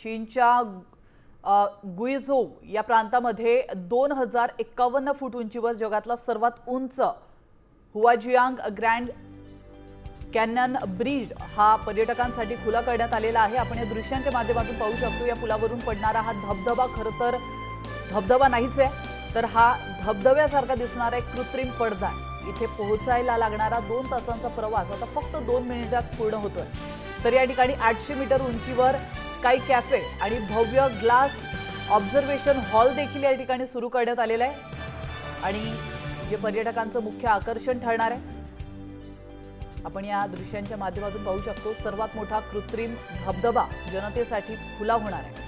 चीनच्या गुइझोउ या प्रांतामध्ये 2051 फूट उंचीवर जगातला सर्वात उंच हुआजियांग ग्रँड कॅन्यन ब्रिज हा पर्यटकांसाठी खुला करण्यात आलेला आहे। आपण या दृश्यांच्या माध्यमातून पाहू शकतो। या पुलावरून पडणारा हा धबधबा खरं तर धबधबा नाहीच आहे, तर हा धबधब्यासारखा दिसणारा एक कृत्रिम पडदा आहे। इथे पोहोचायला लागणारा 2 तासांचा प्रवास आता फक्त 2 मिनिटात पूर्ण होतोय। तर या ठिकाणी 800 मीटर उंचीवर काही कॅफे आणि भव्य ग्लास ऑब्झर्वेशन हॉल देखील या ठिकाणी सुरू करण्यात आलेला आहे आणि जे पर्यटकांचं मुख्य आकर्षण ठरणार आहे। आपण या दृश्यांच्या माध्यमातून पाहू शकतो सर्वात मोठा कृत्रिम धबधबा जनतेसाठी खुला होणार आहे।